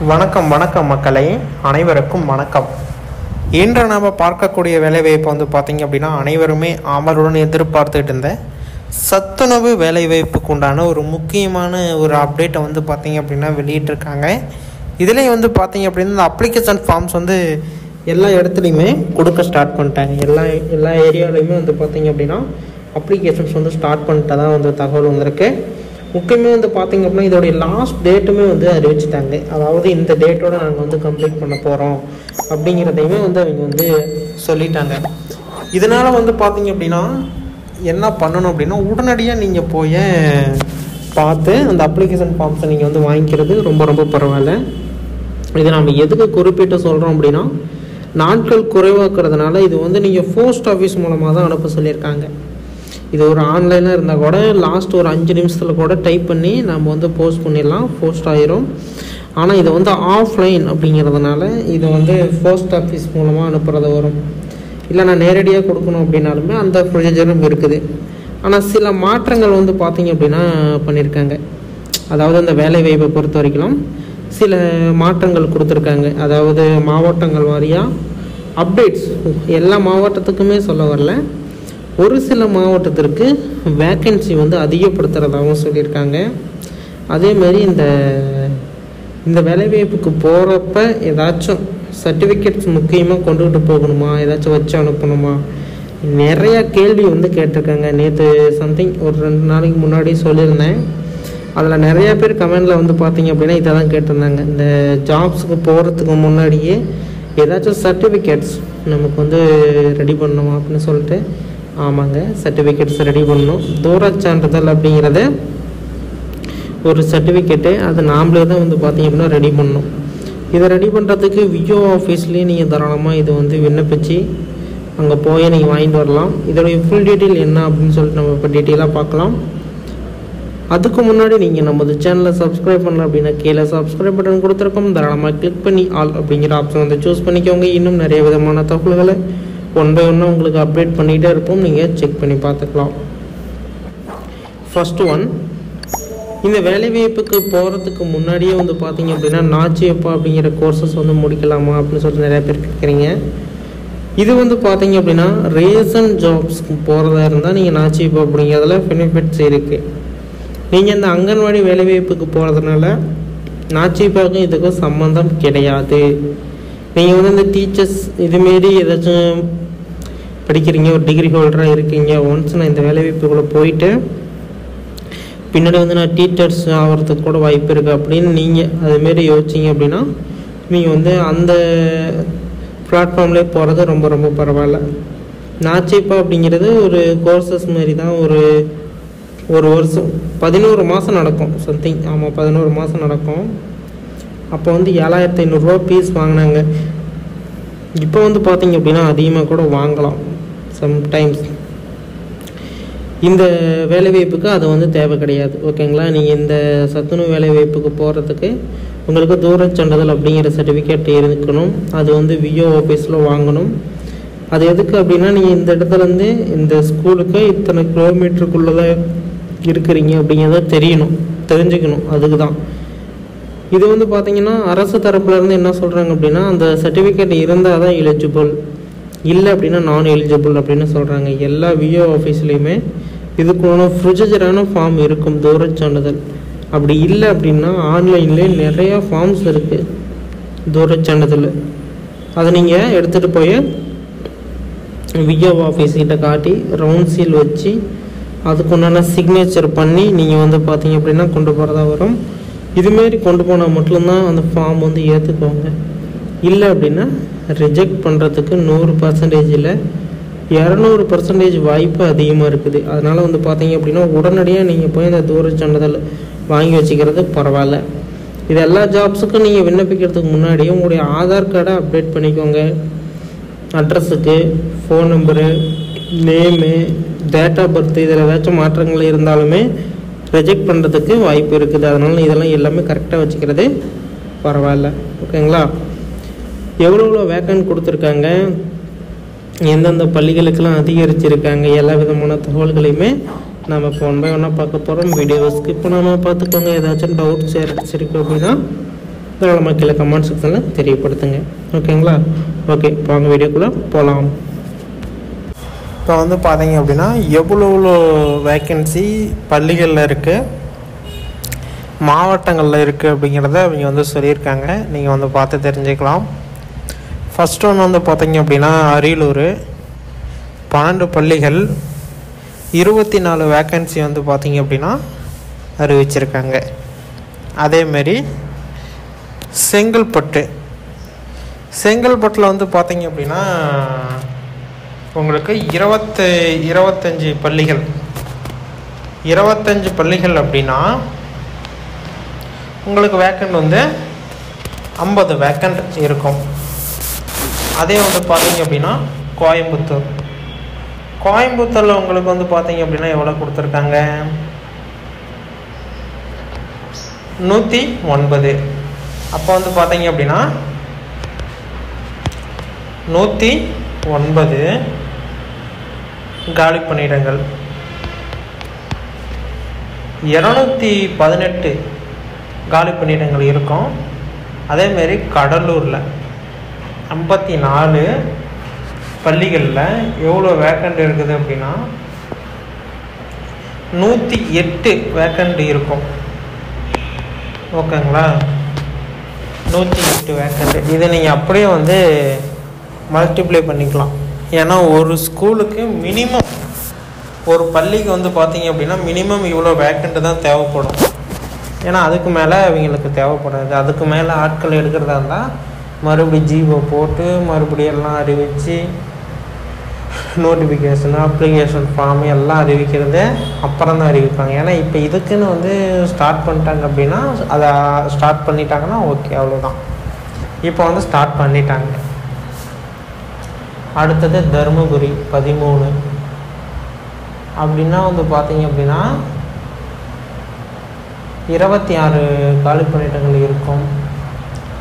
வணக்கம் வணக்கம் மக்களே, அனைவருக்கும் வணக்கம். இன்று நாம் பார்க்கக்கூடிய வேலைவாய்ப்பு வந்து பார்த்திங்க அப்படின்னா, அனைவருமே ஆவலுடன் எதிர்பார்த்துக்கிட்டு இருந்த சத்துணவு வேலைவாய்ப்புக்கு உண்டான ஒரு முக்கியமான ஒரு அப்டேட்டை வந்து பார்த்திங்க அப்படின்னா வெளியிட்டிருக்காங்க. இதிலே வந்து பார்த்திங்க அப்படின்னா இந்த அப்ளிகேஷன் ஃபார்ம்ஸ் வந்து எல்லா இடத்துலையுமே கொடுக்க ஸ்டார்ட் பண்ணிட்டாங்க. எல்லா ஏரியாவிலையுமே வந்து பார்த்திங்க அப்படின்னா அப்ளிகேஷன்ஸ் வந்து ஸ்டார்ட் பண்ணிட்டு தான் வந்து தகவல் வந்திருக்கு. முக்கியமாக வந்து பார்த்திங்க அப்படின்னா இதோடைய லாஸ்ட் டேட்டுமே வந்து அறிவிச்சிட்டாங்க. அதாவது இந்த டேட்டோடு நாங்கள் வந்து கம்ப்ளீட் பண்ண போகிறோம் அப்படிங்கிறதையுமே வந்து அவங்க வந்து சொல்லிட்டாங்க. இதனால் வந்து பார்த்திங்க அப்படின்னா என்ன பண்ணணும் அப்படின்னா, உடனடியாக நீங்கள் போய் பார்த்து அந்த அப்ளிகேஷன் ஃபார்ம்ஸை நீங்கள் வந்து வாங்கிக்கிறது ரொம்ப ரொம்ப பரவாயில்ல. இதை நம்ம எதுக்கு குறிப்பிட்டு சொல்கிறோம் அப்படின்னா, நாட்கள் குறைவாக்குறதுனால இது வந்து நீங்கள் போஸ்ட் ஆஃபீஸ் மூலமாக தான் அனுப்ப சொல்லியிருக்காங்க. இது ஒரு ஆன்லைனில் இருந்தால் கூட லாஸ்ட் ஒரு 5 நிமிஷத்தில் கூட டைப் பண்ணி நம்ம வந்து போஸ்ட் பண்ணிடலாம், போஸ்ட் ஆகிரும். ஆனால் இது வந்து ஆஃப்லைன் அப்படிங்கிறதுனால இது வந்து போஸ்ட் ஆஃபீஸ் மூலமாக அனுப்புறது வரும். இல்லை நான் நேரடியாக கொடுக்கணும் அப்படின்னாலுமே அந்த ப்ரொசீஜரும் இருக்குது. ஆனால் சில மாற்றங்கள் வந்து பார்த்திங்க அப்படின்னா பண்ணியிருக்காங்க. அதாவது அந்த வேலை வாய்ப்பை பொறுத்த வரைக்கும் சில மாற்றங்கள் கொடுத்துருக்காங்க. அதாவது மாவட்டங்கள் வாரியாக அப்டேட்ஸ் எல்லா மாவட்டத்துக்குமே சொல்ல வரல, ஒரு சில மாவட்டத்திற்கு வேக்கன்சி வந்து அதிகப்படுத்துகிறதாகவும் சொல்லியிருக்காங்க. அதேமாதிரி இந்த வேலைவாய்ப்புக்கு போகிறப்ப ஏதாச்சும் சர்டிஃபிகேட்ஸ் முக்கியமாக கொண்டுகிட்டு போகணுமா, ஏதாச்சும் வச்சு அனுப்பணுமா, நிறையா கேள்வி வந்து கேட்டிருக்காங்க. நேற்று சம்திங் ஒரு 2 நாளைக்கு முன்னாடி சொல்லியிருந்தேன். அதில் நிறையா பேர் கமெண்டில் வந்து பார்த்திங்க அப்படின்னா இதை தான் கேட்டிருந்தாங்க. இந்த ஜாப்ஸுக்கு போகிறதுக்கு முன்னாடியே ஏதாச்சும் சர்டிஃபிகேட்ஸ் நமக்கு வந்து ரெடி பண்ணணுமா அப்படின்னு சொல்லிட்டு. ஆமாங்க, சர்டிஃபிகேட்ஸ் ரெடி பண்ணணும். தூரச் சான்றிதழ் அப்படிங்கிறத ஒரு சர்டிஃபிகேட்டு, அது நாமளே தான் வந்து பார்த்திங்க அப்படின்னா ரெடி பண்ணணும். இதை ரெடி பண்ணுறதுக்கு விஓ ஆஃபீஸ்லேயே நீங்கள் தாராளமாக இது வந்து விண்ணப்பிச்சு அங்கே போய் நீங்கள் வாங்கிட்டு வரலாம். இதோடைய ஃபுல் டீட்டெயில் என்ன அப்படின்னு சொல்லிட்டு நம்ம இப்போ டீட்டெயிலாக பார்க்கலாம். அதுக்கு முன்னாடி நீங்கள் நமது சேனலை சப்ஸ்கிரைப் பண்ணல அப்படின்னா கீழே சப்ஸ்கிரைப் பட்டன் கொடுத்துருக்கோம், தாராளமாக கிளிக் பண்ணி ஆல் அப்படிங்கிற ஆப்ஷன் வந்து சூஸ் பண்ணிக்கோங்க. இன்னும் நிறைய விதமான தகவல்களை ஒன் பை ஒன்னாக உங்களுக்கு அப்டேட் பண்ணிகிட்டே இருப்போம், நீங்கள் செக் பண்ணி பார்த்துக்கலாம். ஃபர்ஸ்ட் ஒன், இந்த வேலைவாய்ப்புக்கு போகிறதுக்கு முன்னாடியே வந்து பார்த்திங்க அப்படின்னா நாச்சியப்பா அப்படிங்கிற கோர்சஸ் வந்து முடிக்கலாமா அப்படின்னு சொல்லிட்டு நிறையா பேர் கேட்குறீங்க. இது வந்து பார்த்திங்க அப்படின்னா ரேஷன் ஜாப்ஸ்க்கு போகிறதா இருந்தால் நீங்கள் நாச்சியப்பா அப்படிங்கிறதுல பெனிஃபிட்ஸ் இருக்குது. நீங்கள் இந்த அங்கன்வாடி வேலைவாய்ப்புக்கு போகிறதுனால நாச்சியப்பாவுக்கும் இதுக்கும் சம்மந்தம் கிடையாது. நீங்கள் வந்து இந்த டீச்சர்ஸ் இதுமாரி ஏதாச்சும் படிக்கிறீங்க, ஒரு டிகிரி ஹோல்டராக இருக்கீங்க, ஒன்ஸ் நான் இந்த வேலைவாய்ப்புக்குள்ளே போயிட்டு பின்னாடி வந்து நான் டீச்சர்ஸ் ஆகிறதுக்கு கூட வாய்ப்பு இருக்குது அப்படின்னு நீங்கள் அதுமாரி யோசிச்சிங்க அப்படின்னா நீங்கள் வந்து அந்த பிளாட்ஃபார்ம்லேயே போகிறது ரொம்ப ரொம்ப பரவாயில்ல. நாச்சிப்பா அப்படிங்கிறது ஒரு கோர்சஸ் மாரி தான். ஒரு வருஷம் 11 மாதம் நடக்கும் சம்திங். ஆமாம், 11 மாதம் நடக்கும். அப்போ வந்து 7500 ரூபா ஃபீஸ் வாங்கினாங்க. இப்போ வந்து பார்த்திங்க அப்படின்னா அதிகமாக கூட வாங்கலாம் சம்டைம்ஸ். இந்த வேலைவாய்ப்புக்கு அது வந்து தேவை கிடையாது, ஓகேங்களா. நீங்கள் இந்த சத்துணவு வேலைவாய்ப்புக்கு போகிறதுக்கு உங்களுக்கு தூரச் சான்றிதழ் அப்படிங்கிற சர்டிஃபிகேட் இருக்கணும். அது வந்து விஓ ஆஃபீஸில் வாங்கணும். அது எதுக்கு அப்படின்னா, நீங்கள் இந்த இடத்துலேருந்து இந்த ஸ்கூலுக்கு இத்தனை கிலோமீட்டருக்குள்ளே தான் இருக்கிறீங்க அப்படிங்கிறத தெரிஞ்சுக்கணும். அதுக்கு தான் இது வந்து பார்த்திங்கன்னா அரசு தரப்புலேருந்து என்ன சொல்கிறாங்க அப்படின்னா, அந்த சர்டிஃபிகேட் இருந்தால் தான் எலிஜிபிள், இல்லை அப்படின்னா நான் எலிஜிபிள் அப்படின்னு சொல்கிறாங்க. எல்லா விஓ ஆஃபீஸ்லேயுமே இதுக்கான ப்ரொசீஜரான ஃபார்ம் இருக்கும், தூரச் சான்றிதழ். அப்படி இல்லை அப்படின்னா ஆன்லைன்லேயே நிறையா ஃபார்ம்ஸ் இருக்குது தூரச் சான்றிதழ். அதை நீங்கள் எடுத்துகிட்டு போய் விஓ ஆஃபீஸ்கிட்ட காட்டி ரவுண்ட் சீல் வச்சு அதுக்குண்டான சிக்னேச்சர் பண்ணி நீங்கள் வந்து பார்த்தீங்க அப்படின்னா கொண்டு போகிறதா வரும். இதுமாரி கொண்டு போனால் மட்டும்தான் அந்த ஃபார்ம் வந்து ஏற்றுக்குவாங்க. இல்லை அப்படின்னா ரிஜெக்ட் பண்ணுறதுக்கு 100%இல்லை 200% வாய்ப்பு அதிகமாக இருக்குது. அதனால் வந்து பார்த்தீங்க அப்படின்னா உடனடியாக நீங்கள் போய் அந்த தூரச் சான்றிதழ் வாங்கி வச்சுக்கிறது பரவாயில்ல. இது எல்லா ஜாப்ஸுக்கும் நீங்கள் விண்ணப்பிக்கிறதுக்கு முன்னாடியே உங்களுடைய ஆதார் கார்டை அப்டேட் பண்ணிக்கோங்க. அட்ரஸுக்கு, phone number, name, date of birth இதில் ஏதாச்சும் மாற்றங்கள் இருந்தாலுமே ரிஜெக்ட் பண்ணுறதுக்கு வாய்ப்பு இருக்குது. அதனால் இதெல்லாம் எல்லாமே கரெக்டாக வச்சுக்கிறது பரவாயில்ல, ஓகேங்களா. எவ்வளோ வேக்கன்ட் கொடுத்துருக்காங்க, எந்தெந்த பள்ளிகளுக்கெல்லாம் அதிகரிச்சிருக்காங்க, எல்லா விதமான தகவல்களையுமே நம்ம இப்போ ஒன் பை ஒன்னாக பார்க்க போகிறோம். வீடியோவை ஸ்கிப் பண்ணாமல் பார்த்துக்கோங்க. ஏதாச்சும் டவுட்ஸ் இருக்குது அப்படின்னா தாராளமாக கீழே கமெண்ட் செக்ஷனில் தெரியப்படுத்துங்க. ஓகேங்களா? ஓகே, இப்போ வாங்க வீடியோக்குள்ளே போகலாம். இப்போ வந்து பார்த்தீங்க அப்படின்னா எவ்வளோ வேக்கன்சி பள்ளிகளில் இருக்குது, மாவட்டங்களில் இருக்குது அப்படிங்கிறத அவங்க வந்து சொல்லியிருக்காங்க. நீங்கள் வந்து பார்த்து தெரிஞ்சுக்கலாம். ஃபஸ்ட் ஒன்று வந்து பார்த்தீங்க அப்படின்னா அரியலூர் 12 பள்ளிகள் 24 வேக்கன்சி வந்து பார்த்தீங்க அப்படின்னா அறிவிச்சிருக்காங்க. அதேமாரி செங்கல்பட்டில் வந்து பார்த்தீங்க அப்படின்னா உங்களுக்கு 25 பள்ளிகள் 25 பள்ளிகள் அப்படின்னா உங்களுக்கு வேக்கண்ட் வந்து 50 வேக்கண்ட் இருக்கும். அதே வந்து பார்த்தீங்க அப்படின்னா கோயம்புத்தூரில் உங்களுக்கு வந்து பார்த்தீங்க அப்படின்னா எவ்வளோ கொடுத்துருக்காங்க? 109. அப்போ வந்து பார்த்தீங்க அப்படின்னா 109 காலி பணியிடங்கள். 218 காலி பணியிடங்கள் இருக்கும். அதேமாரி கடலூரில் 54 பள்ளிகளில் எவ்வளோ வேக்கண்ட் இருக்குது அப்படின்னா 108 வேக்கண்ட் இருக்கும். ஓகேங்களா? 108 வேக்கண்ட். இதை நீங்கள் அப்படியே வந்து மல்டிப்ளை பண்ணிக்கலாம். ஏன்னா ஒரு ஸ்கூலுக்கு மினிமம், ஒரு பள்ளிக்கு வந்து பார்த்தீங்க அப்படின்னா மினிமம் இவ்வளோ வேக்கண்ட்டு தான் தேவைப்படும். ஏன்னா அதுக்கு மேலே அவங்களுக்கு தேவைப்படாது. அதுக்கு மேலே ஆட்கள் எடுக்கிறதா இருந்தால் மறுபடியும் ஜிஓ போட்டு மறுபடியும் எல்லாம் அறிவித்து நோட்டிஃபிகேஷன், அப்ளிகேஷன் ஃபார்ம் எல்லாம் அறிவிக்கிறது அப்புறம் தான் அறிவிப்பாங்க. ஏன்னா இப்போ இதுக்குன்னு வந்து ஸ்டார்ட் பண்ணிட்டாங்க அப்படின்னா, அதை ஸ்டார்ட் பண்ணிட்டாங்கன்னா ஓகே, அவ்வளோதான். இப்போ வந்து ஸ்டார்ட் பண்ணிட்டாங்க. அடுத்தது தருமபுரி 13 அப்படின்னா வந்து பார்த்தீங்க அப்படின்னா 26 காலி பணியிடங்கள் இருக்கும்.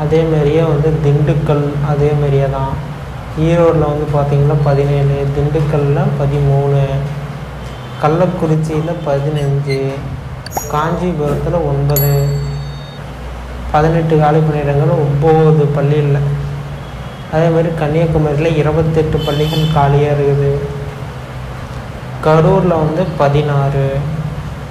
அதேமாரியே வந்து திண்டுக்கல் அதேமாரியே தான். ஈரோடில் வந்து பார்த்திங்கன்னா 17, திண்டுக்கல்லில் 13, கள்ளக்குறிச்சியில் 15, காஞ்சிபுரத்தில் 9, 18 காலி பணியிடங்கள் 9 பள்ளியில். அதேமாதிரி கன்னியாகுமரியில் 28 பள்ளிகள் காலியாக இருக்குது. கரூரில் வந்து 16,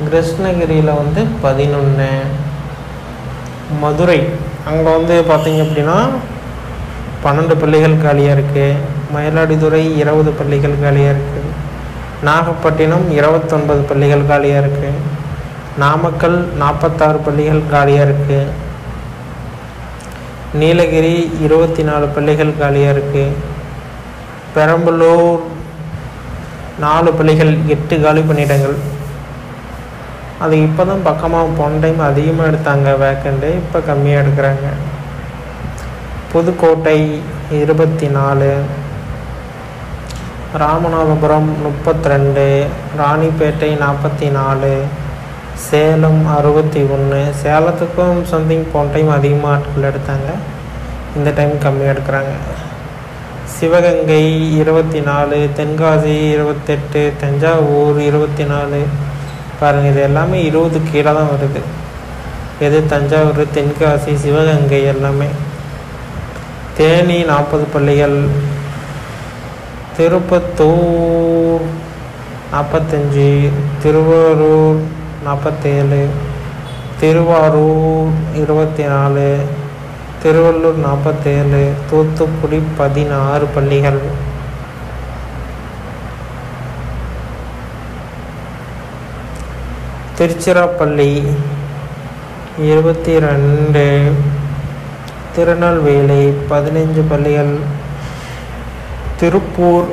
கிருஷ்ணகிரியில் வந்து 11, மதுரை அங்கே வந்து பார்த்திங்க அப்படின்னா 12 பள்ளிகள் காலியாக இருக்குது. மயிலாடுதுறை 20 பள்ளிகள் காலியாக இருக்குது. நாகப்பட்டினம் 29 பள்ளிகள் காலியாக இருக்குது. நாமக்கல் 46 பள்ளிகள் காலியாக இருக்குது. நீலகிரி 24 பள்ளிகள் காலியாக இருக்குது. பெரம்பலூர் 4 பள்ளிகள் 8 காலி பணியிடங்கள். அது இப்போ தான் பக்கமாக போன டைம் அதிகமாக எடுத்தாங்க வேக்கண்ட்டு, இப்போ கம்மியாக எடுக்கிறாங்க. புதுக்கோட்டை 24, ராமநாதபுரம் 32, ராணிப்பேட்டை 44, சேலம் 61. சேலத்துக்கும் சம்திங் போன டைம் அதிகமாக ஆட்கள் எடுத்தாங்க, இந்த டைம் கம்மியாக எடுக்கிறாங்க. சிவகங்கை 24, தென்காசி 28, தஞ்சாவூர் 24. பாருங்கள், இது எல்லாமே 20 கீழே தான் வருது. எது? தஞ்சாவூர், தென்காசி, சிவகங்கை எல்லாமே. தேனி 40 பள்ளிகள், திருப்பத்தூர் 45, திருவாரூர் 47, திருவாரூர் 24, திருவள்ளூர் 47, தூத்துக்குடி 16 பள்ளிகள். திருச்சிராப்பள்ளி 22, திருநெல்வேலி 15 பள்ளிகள், திருப்பூர்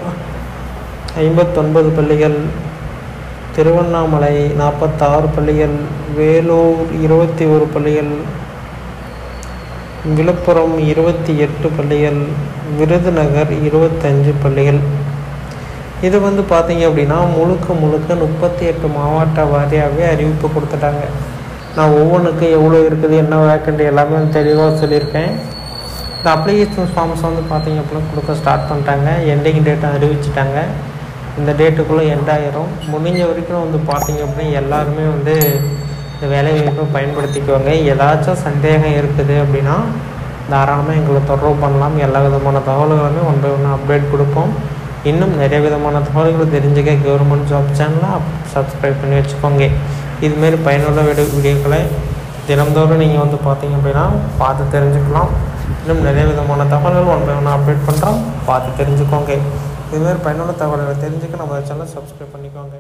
59 பள்ளிகள், திருவண்ணாமலை 46 பள்ளிகள், வேலூர் 21 பள்ளிகள், விழுப்புரம் 28 பள்ளிகள், விருதுநகர் 25 பள்ளிகள். இது வந்து பார்த்தீங்க அப்படின்னா முழுக்க 38 மாவட்ட வாரியாகவே அறிவிப்பு கொடுத்துட்டாங்க. நான் ஒவ்வொன்றுக்கு எவ்வளோ இருக்குது, என்ன வேக்கண்ட் எல்லாமே தெளிவாக சொல்லியிருக்கேன். இந்த அப்ளிகேஷன் ஃபார்ம்ஸ் வந்து பார்த்தீங்க அப்படின்னா கொடுக்க ஸ்டார்ட் பண்ணிட்டாங்க. எண்டிங் டேட்டை அறிவிச்சிட்டாங்க. இந்த டேட்டுக்குள்ளே எண்ட் ஆயிரும். முடிஞ்ச வரைக்கும் வந்து பார்த்தீங்க அப்படின்னா எல்லாருமே வந்து இந்த வேலைவாய்ப்பை பயன்படுத்திக்கோங்க. ஏதாச்சும் சந்தேகம் இருக்குது அப்படின்னா தாராளமாக எங்களை தொடர்பு பண்ணலாம். எல்லா விதமான தகவல்களுமே ஒன் பை ஒன்று அப்டேட் கொடுப்போம். இன்னும் நிறைய விதமான தகவல்கள் தெரிஞ்சுக்க கவர்மெண்ட் ஜாப் சேனலை சப்ஸ்கிரைப் பண்ணி வச்சுக்கோங்க. இதுமாரி பயனுள்ள வீடியோக்களை தினந்தோறும் நீங்கள் வந்து பார்த்தீங்க அப்படின்னா பார்த்து தெரிஞ்சுக்கலாம். இன்னும் நிறைய விதமான தகவல்கள் ஒன் பை ஒன்று அப்டேட் பண்ணுறோம், பார்த்து தெரிஞ்சுக்கோங்க. இதுமாரி பயனுள்ள தகவல்களை தெரிஞ்சுக்க நம்ம சேனலை சப்ஸ்கிரைப் பண்ணிக்கோங்க.